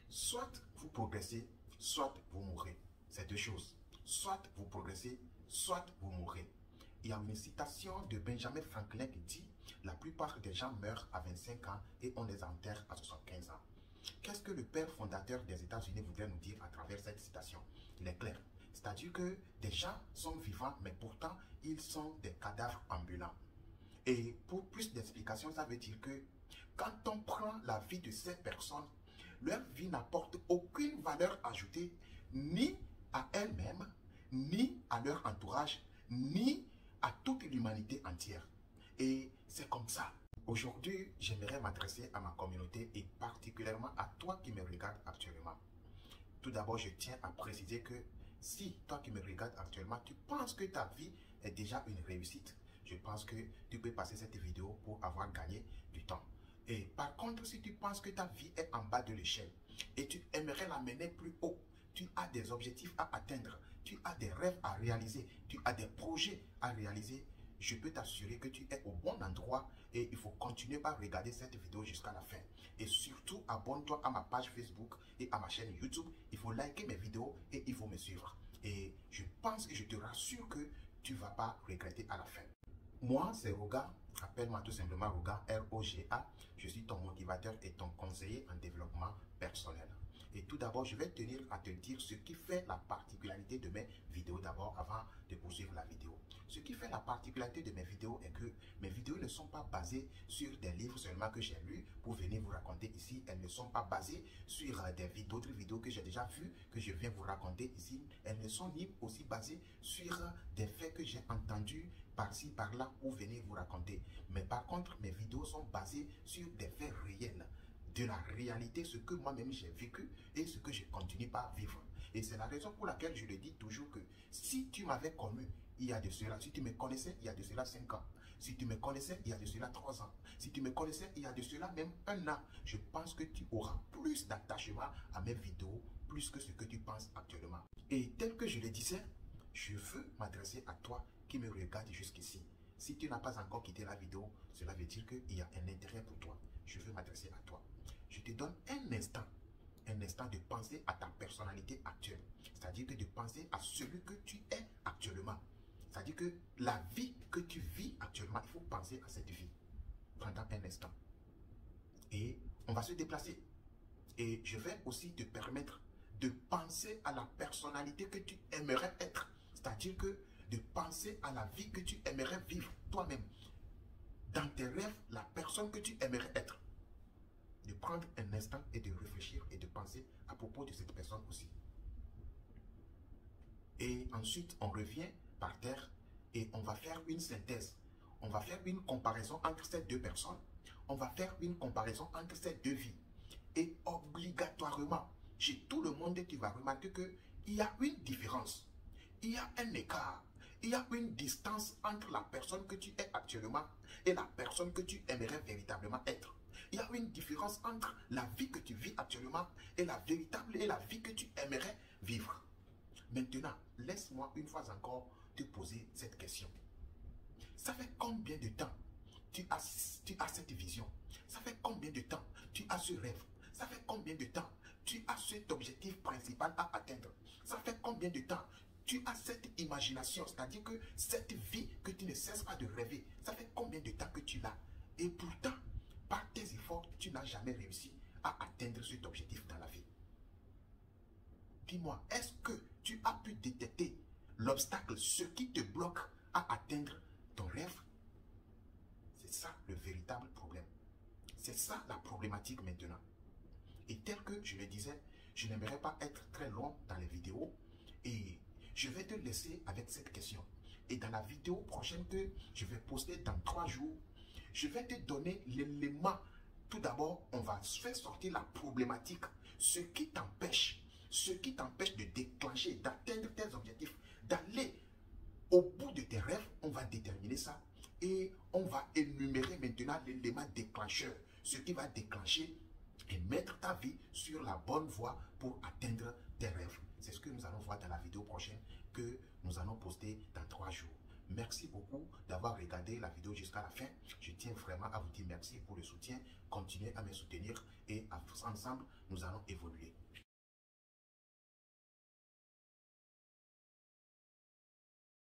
Soit vous progressez, soit vous mourrez. C'est deux choses. Soit vous progressez, soit vous mourrez. Il y a une citation de Benjamin Franklin qui dit « La plupart des gens meurent à 25 ans et on les enterre à 75 ans. » Qu'est-ce que le père fondateur des États-Unis voudrait nous dire à travers cette citation? Il est clair. C'est-à-dire que des gens sont vivants, mais pourtant, ils sont des cadavres ambulants. Et pour plus d'explications, ça veut dire que quand on prend la vie de ces personnes, leur vie n'apporte aucune valeur ajoutée, ni à elles-mêmes, ni à leur entourage, ni à toute l'humanité entière. Et c'est comme ça. Aujourd'hui, j'aimerais m'adresser à ma communauté et particulièrement à toi qui me regardes actuellement. Tout d'abord, je tiens à préciser que si toi qui me regardes actuellement, tu penses que ta vie est déjà une réussite, je pense que tu peux passer cette vidéo pour avoir gagné du temps. Et par contre, si tu penses que ta vie est en bas de l'échelle et tu aimerais la mener plus haut, tu as des objectifs à atteindre, tu as des rêves à réaliser, tu as des projets à réaliser, je peux t'assurer que tu es au bon endroit et il faut continuer par regarder cette vidéo jusqu'à la fin. Et surtout, abonne-toi à ma page Facebook et à ma chaîne YouTube. Il faut liker mes vidéos et il faut me suivre. Et je pense et je te rassure que tu ne vas pas regretter à la fin. Moi, c'est Roga. Appelle-moi tout simplement Roga, R-O-G-A. Je suis ton motivateur et ton conseiller en développement personnel. Et tout d'abord, je vais tenir à te dire ce qui fait la particularité de mes vidéos d'abord avant de poursuivre la vidéo. Ce qui fait la particularité de mes vidéos est que mes vidéos ne sont pas basées sur des livres seulement que j'ai lus pour venir vous raconter ici. Elles ne sont pas basées sur d'autres vidéos que j'ai déjà vues, que je viens vous raconter ici. Elles ne sont ni aussi basées sur des faits que j'ai entendus par-ci, par-là pour venir vous raconter. Mais par contre, mes vidéos sont basées sur des faits réels, de la réalité, ce que moi-même j'ai vécu et ce que je continue par vivre. Et c'est la raison pour laquelle je le dis toujours que si tu m'avais connu il y a de cela, si tu me connaissais il y a de cela 5 ans, si tu me connaissais il y a de cela 3 ans, si tu me connaissais il y a de cela même 1 an, je pense que tu auras plus d'attachement à mes vidéos, plus que ce que tu penses actuellement. Et tel que je le disais, je veux m'adresser à toi qui me regarde jusqu'ici. Si tu n'as pas encore quitté la vidéo, cela veut dire qu'il y a un intérêt pour toi. Je veux m'adresser à toi. Je te donne un instant de penser à ta personnalité actuelle. C'est-à-dire que de penser à celui que tu es actuellement. C'est-à-dire que la vie que tu vis actuellement, il faut penser à cette vie pendant un instant. Et on va se déplacer. Et je vais aussi te permettre de penser à la personnalité que tu aimerais être. C'est-à-dire que de penser à la vie que tu aimerais vivre toi-même. Dans tes rêves, la personne que tu aimerais être. De prendre un instant et de réfléchir et de penser à propos de cette personne aussi. Et ensuite, on revient par terre et on va faire une synthèse. On va faire une comparaison entre ces deux personnes. On va faire une comparaison entre ces deux vies. Et obligatoirement, chez tout le monde, tu vas remarquer qu'il y a une différence. Il y a un écart. Il y a une distance entre la personne que tu es actuellement et la personne que tu aimerais véritablement être. Il y a une différence entre la vie que tu vis actuellement et la vie que tu aimerais vivre. Maintenant, laisse-moi une fois encore te poser cette question. Ça fait combien de temps tu as cette vision? Ça fait combien de temps tu as ce rêve? Ça fait combien de temps tu as cet objectif principal à atteindre? Ça fait combien de temps tu as cette imagination, c'est-à-dire que cette vie que tu ne cesses pas de rêver, ça fait combien de temps que tu l'as? Et pourtant, par tes efforts, tu n'as jamais réussi à atteindre cet objectif dans la vie. Dis-moi, est-ce que tu as pu détecter l'obstacle, ce qui te bloque à atteindre ton rêve? C'est ça le véritable problème. C'est ça la problématique maintenant. Et tel que je le disais, je n'aimerais pas être très long dans les vidéos et je vais te laisser avec cette question. Et dans la vidéo prochaine que je vais poster dans 3 jours, je vais te donner l'élément. Tout d'abord, on va faire sortir la problématique, ce qui t'empêche de déclencher, d'atteindre tes objectifs, d'aller au bout de tes rêves. On va déterminer ça et on va énumérer maintenant l'élément déclencheur, ce qui va déclencher et mettre ta vie sur la bonne voie pour atteindre tes rêves. C'est ce que nous allons voir dans la vidéo prochaine que nous allons poster dans 3 jours. Merci beaucoup d'avoir regardé la vidéo jusqu'à la fin. Je tiens vraiment à vous dire merci pour le soutien. Continuez à me soutenir et ensemble, nous allons évoluer.